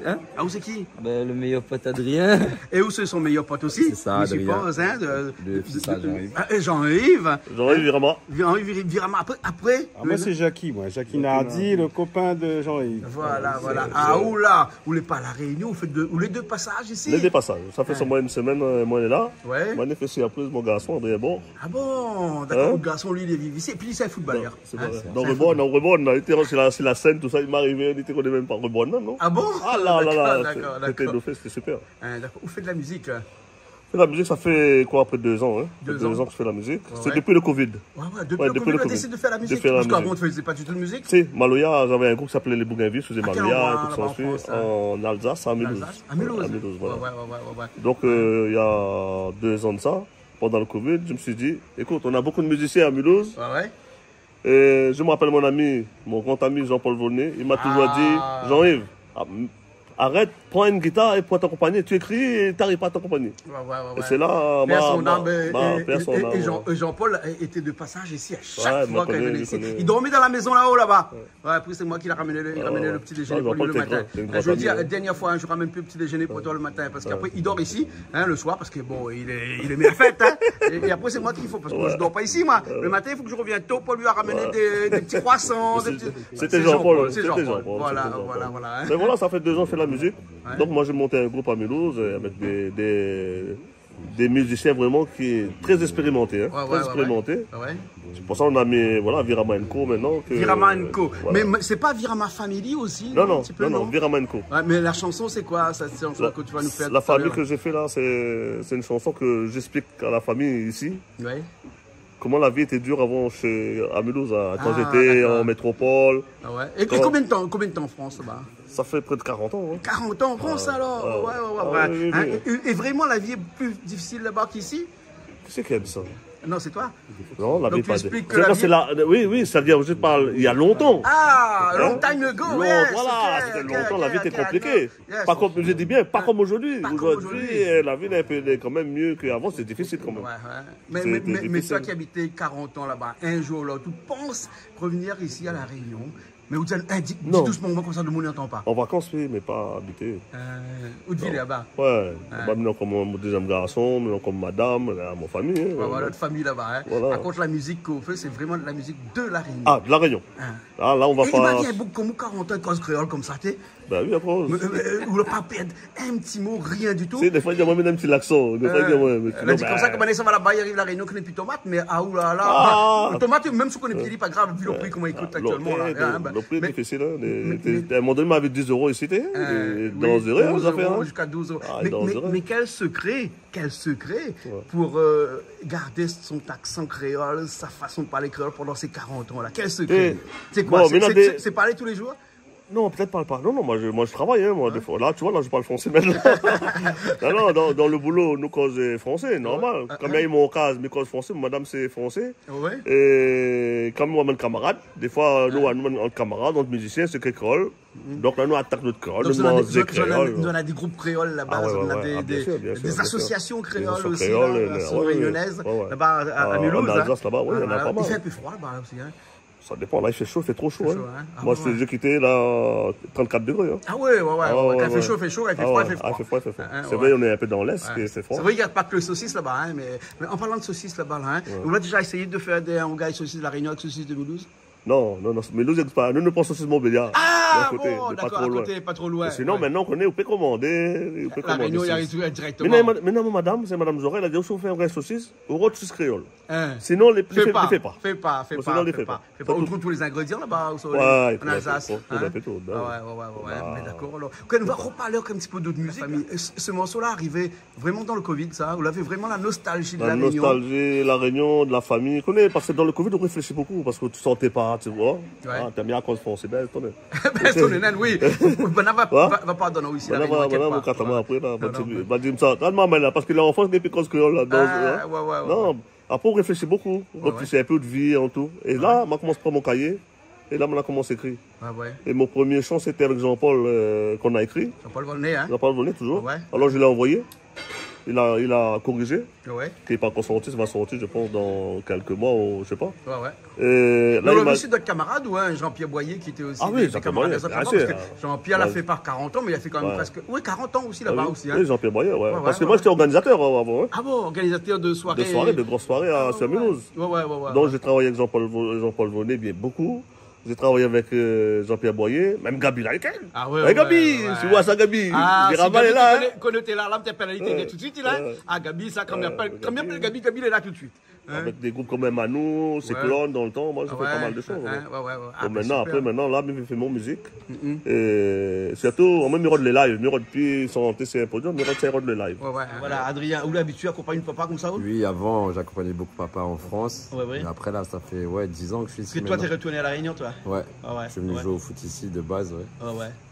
Hein? Ah, où c'est qui? Ben, le meilleur pote Adrien. Et où c'est son meilleur pote aussi? C'est ça, je Adrien. suppose, hein, Le fils à Jean-Yves. Jean-Yves. Jean-Yves Virama. Jean-Yves Virama. Après? Ah, moi, c'est Jackie, moi. Jackie Nardi, le copain de Jean-Yves. Voilà, voilà. Ah, où là? Vous n'êtes pas à la Réunion? Vous faites où les deux passages ici? Les dépassages. Ça fait seulement une semaine, moi, on est là. Ouais. Moi, on est fait surprise, mon garçon, Adrien Bon. Ah bon? D'accord, Hein? le garçon, lui, il est vivant ici. Et puis, c'est un footballeur. C'est Hein? vrai. Dans Rebonne, on a été c'est la scène, tout ça, il m'est arrivé, on était connaît même pas Rebonne, non? Ah bon? Ah là là là, D'accord, c'était d'accord. c'était super. Hein, d'accord. Vous faites de la musique? Hein? La musique, ça fait quoi, après 2 ans, hein? Deux 2 ans. ans que je fais la musique. Ouais, C'est ouais. depuis le Covid. Ouais, depuis le Covid, on a décidé de faire la musique. Parce qu'avant, on ne faisait pas du tout de musique. Tu sais, Maloya, j'avais un groupe qui s'appelait Les Bougainvilles, je faisais À quel Maloya, endroit, tout ça là-bas en ensuite, France, hein? en Alsace, à Mulhouse. À Mulhouse. À Mulhouse, voilà. Ouais. Donc, il y a 2 ans de ça, pendant le Covid, je me suis dit, écoute, on a beaucoup de musiciens à Mulhouse. Ouais. Et je me rappelle mon ami, mon grand ami Jean-Paul Volnay, il m'a toujours dit, Jean-Yves, arrête, prends une guitare et prends t'accompagner. Tu écris et tu n'arrives pas à t'accompagner. Ouais. Et c'est là, et Jean-Paul était de passage ici à chaque Ouais, fois qu'il venait ici. Il dormait dans la maison là-haut, là-bas. Ouais, après, c'est moi qui l'ai ramené, le petit déjeuner pour lui le matin. Je lui dis, la dernière fois, je ne ramène plus le petit déjeuner pour toi le matin. Parce qu'après, il dort ici, hein, le soir, parce que bon, il est mis à fête. Hein. Et après, c'est moi qu'il faut, parce que moi, je ne dors pas ici, moi. Le matin, il faut que je revienne tôt pour lui ramener des petits croissants. C'était Jean-Paul. Voilà. Mais voilà, ça fait 2 ans que je fais la musique. Donc moi j'ai monté un groupe à Mulhouse avec des musiciens vraiment qui est très expérimentés. Hein, très expérimentés. C'est pour ça qu'on a mis Virama Co maintenant. Virama Co. Voilà. Mais c'est pas Virama Family aussi? Non, non, Virama Co. Ouais, mais la chanson c'est quoi? Cette chanson que tu vas nous faire? La famille que j'ai fait là, c'est une chanson que j'explique à la famille ici. Ouais. Comment la vie était dure avant à Mulhouse, quand j'étais en métropole. Ah ouais. Et combien de temps en France là-bas? Ça fait près de 40 ans. Hein. 40 ans en France alors? Ouais. Oui. Hein, et vraiment la vie est plus difficile là-bas qu'ici? Qui c'est qui aime ça? Non, c'est toi? Non, la vie Donc tu pas expliques que la vie... Oui, c'est-à-dire, je parle il y a longtemps. Ah, long time ago, voilà, c'était longtemps, la vie était compliquée. Pas comme, je dis bien, pas comme aujourd'hui. Aujourd'hui, la vie est quand même mieux qu'avant, c'est difficile quand même. Ouais. Mais toi qui habitais 40 ans là-bas, un jour là, tu penses revenir ici à La Réunion? Mais vous dites, dis doucement, comme ça, le monde n'entend pas. En vacances, oui, mais pas habité. Où tu vis là-bas? Ouais, maintenant comme mon deuxième garçon, maintenant comme madame, ma famille. Hein, voilà, notre famille là-bas. Hein. Voilà. Par contre, la musique qu'on fait, c'est vraiment de la musique de La Réunion. Ah, de La Réunion. Ah, là, on va pas... Il y a beaucoup comme 40 ans de cause créole comme ça, tu sais. Ben oui, après. Ou ne pas perdre un petit mot, rien du tout. Tu sais, des fois, il y a même un petit accent. Des fois, il y a même... comme ça, comme ça va là-bas, il arrive La Réunion, qu'on n'est plus tomate, mais ah oulala. Tomate, même si on est pied, pas grave, vu le prix, comment il coûte actuellement. Le prix est difficile, hein. À un moment donné, il m'avait 10 € ici, dans 0 €, jusqu'à 12 €. Mais quel secret pour garder son accent créole, sa façon de parler créole pendant ces 40 ans là. Quel secret? C'est quoi? C'est parler tous les jours? Non, peut-être pas. Non, moi je travaille, hein, moi, des fois. Là, tu vois, là, je parle français maintenant. non, dans le boulot, nous causons français, normal. Quand même, mon cas, mais cause français, madame, c'est français. Ouais. Et comme nous, on est camarades, des fois, nous, on est camarades, notre musicien, c'est créole. Donc là, nous attaquons notre créole, nous mangeons créole. Nous, on a des groupes créoles là-bas, on a des associations créoles aussi, réunionnaises, là-bas à Mulhouse. En Alsace, là-bas, oui, il y en a pas mal. Il fait un peu froid là-bas aussi, hein. Ça dépend, là il fait chaud, il fait trop chaud. Moi je quitté là 34 degrés. Hein. Ah ouais. Quand il fait chaud, il fait froid, il fait froid. C'est vrai, on est un peu dans l'Est, c'est froid. C'est vrai qu'il n'y a pas que le saucisse là-bas, hein, mais en parlant de saucisse là-bas, on a déjà essayé de faire un gars saucisse de La Réunion avec saucisse de Mulhouse? Non, Mulhouse n'existe pas. Nous ne pensons saucisse Montbéliard. Ah bon, d'accord, à côté, pas trop loin. Sinon, maintenant qu'on est, on peut commander. La Réunion, il arrive directement. Maintenant, madame, c'est madame Zorel, elle a dit, si on fait un vrai saucisse, au rôle saucisse créole. Sinon, les fait pas. Fais pas. On trouve tous les ingrédients là-bas, en Alsace. Ouais, mais d'accord. Alors, on va reparler un petit peu d'autres musiques. Ce morceau-là arrivait vraiment dans le Covid, ça. Vous l'avez vraiment la nostalgie de La Réunion. La nostalgie, La Réunion, de la famille. Parce que dans le Covid, on réfléchit beaucoup, parce que tu sortais pas. Tu vois, t'as bien à cause français, ben, ton oui. Va pas donner aussi. Après, parce qu'il est enfant, il est cause créole là. Non, après, on réfléchit beaucoup. On réfléchit un peu de vie et tout. Et là, on commence à prendre mon cahier. Et là, on a commencé à écrire. Et mon premier chant, c'était avec Jean-Paul qu'on a écrit. Jean-Paul Volnay, hein? Jean-Paul Volnay, toujours. Alors, je l'ai envoyé. il a corrigé. Ouais. Qui n'est pas encore sorti, ça va sortir, je pense, dans quelques mois, ou je sais pas. Ouais. Et là, on a aussi d'autres camarades, Jean-Pierre Boyer qui était aussi. Ah oui, Jean-Pierre Boyer. Jean-Pierre l'a fait par 40 ans, mais il a fait quand même presque. Oui, 40 ans aussi là-bas aussi. Oui, Jean-Pierre Boyer, ouais. Parce que moi, j'étais organisateur avant. Ah bon, organisateur de soirées. De grosses soirées à Mulhouse. Ouais. Donc, j'ai travaillé avec Jean-Paul Vonnet, bien beaucoup. J'ai travaillé avec Jean-Pierre Boyer, même Gabi Laïken. Ah ouais. Gabi, tu vois ça, Gabi. Ah, si Gabi est là. Quand tu es là, la personnalité tout de suite, il est là. Ah, Gabi, ça, quand même, Gabi, il est là tout de suite. Avec des groupes comme Manu, Cyclone, dans le temps, moi, j'ai fait pas mal de choses. Maintenant, là, je fais mon musique. Et surtout, on me mirode les lives. Mirode plus sans c'est un produit, mirode c'est le live. Voilà, Adrien, où l'habitude accompagne papa comme ça? Oui, avant, j'accompagnais beaucoup papa en France. Et après, là, ça fait 10 ans que je suis ici. Parce que toi, t'es retourné à La Réunion, toi? Ouais. Je suis venu jouer au foot ici de base,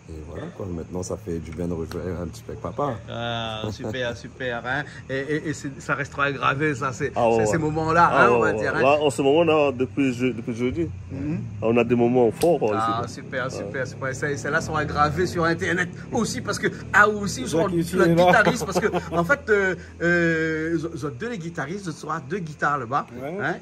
Et voilà quoi, maintenant ça fait du bien de rejouer un petit peu avec papa. Ah, super, hein. Et ça restera gravé, ça, ces moments-là, on va dire. Hein. Là, en ce moment-là, depuis jeudi, on a des moments forts. Ah, ici, super. Celles-là sont gravées sur Internet aussi, parce que, aussi, sur le guitariste, parce que, en fait, deux les guitaristes, ce sera 2 guitares là-bas,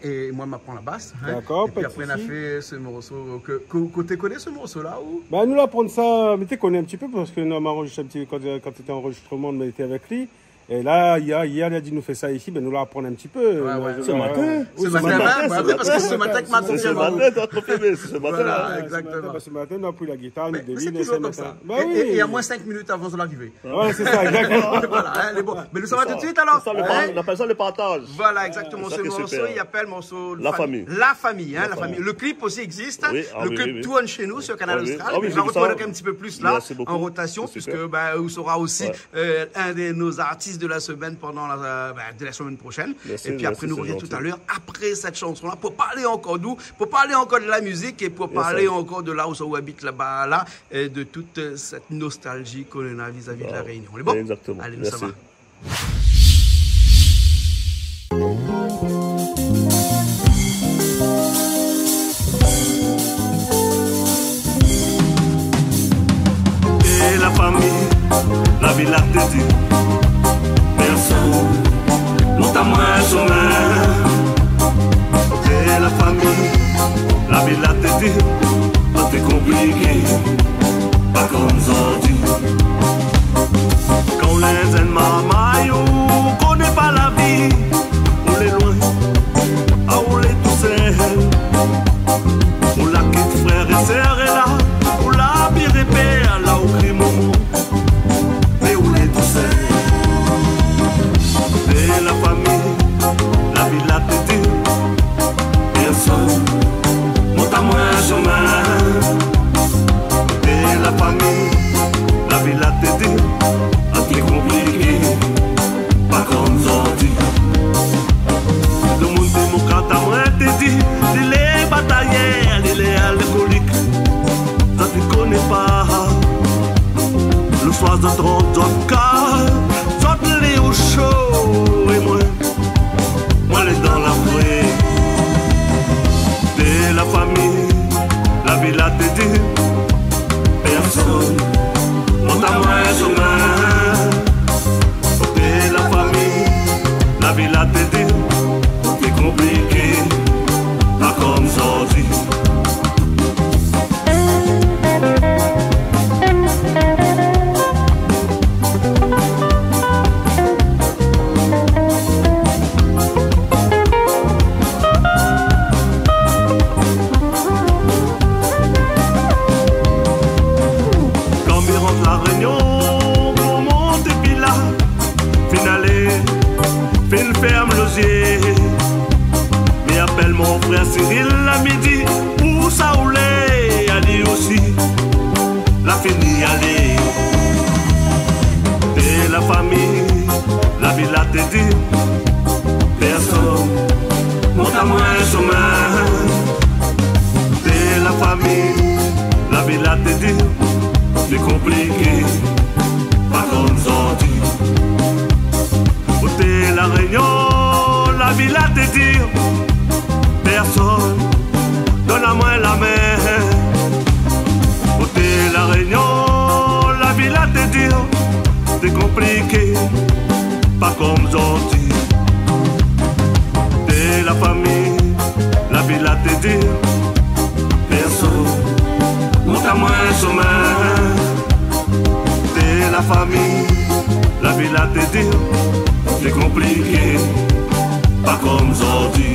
et moi, je m'apprends la basse. D'accord, et puis après, on a fait ce morceau, que tu connais ce morceau-là ou? Bah, nous l'apprendre ça. Mais tu connais un petit peu parce que nous avons enregistré un petit peu quand tu étais en enregistrement, on était avec lui. Et là, hier, il a dit nous fait ça ici, ben nous l'apprendre un petit peu. Ce matin. Ce matin, parce que ce matin que c'est ce matin, tu as confirmé, c'est ce matin. Exactement. Ce matin, on a pris la guitare, nous c'est toujours comme ça. Et à moins 5 minutes avant son arrivée. Ouais, c'est ça, exactement. Voilà, mais nous sommes tout de suite alors. On appelle ça le partage. Voilà, exactement. Ce morceau, il appelle morceau La famille. La famille. Le clip aussi existe. Le clip tourne chez nous sur Canal Austral. On va retrouver un petit peu plus là, en rotation, puisque vous sera aussi un de nos artistes de la semaine pendant de la semaine prochaine. Et puis après, nous reviendrons tout à l'heure, après cette chanson-là, pour parler encore d'où, pour parler encore de la musique et pour parler encore de là où on habite là-bas, là, et de toute cette nostalgie qu'on a vis-à-vis de la Réunion. On est bon? Exactement. Allez, nous, ça va. Et la famille, la ville a dit. Monte à moi un sommeil. Et la famille, la ville a été pas très compliqué, pas comme ça dit. Quand les ennemis on connaît pas la vie, on est loin, on est tout seul. On l'a quitte frère et sœur et là, on l'a bien répété là au crime au monde. Mais on est tout seul. Et la famille, la ville a été personne, monte à moi un chemin. Et la famille, la ville a été assez compliqué, pas comme ça dit. Le monde démocrate a moi été dit, il est bataillé, il est alcoolique. Ça tu connais pas, le soir de 30 ans, les au chaud et moi les dans la forêt. Et la famille, la ville a été personne, monte à moi un chemin. Et la famille, la ville a été c'est compliqué, pas comme ça dit. Mais appelle mon frère Cyril à midi, où ça roulait, allez aussi, la fini aller. Et la famille, la ville a dit, personne, monte à moi un chemin. Et la famille, la ville a dit, c'est compliqué, pas comme ça dit. Côté la Réunion, la ville a te dire, personne, donne-moi la main. Côté la Réunion, la ville a te dire, c'est compliqué, pas comme famille, la vie là te dit, c'est compliqué, pas comme aujourd'hui.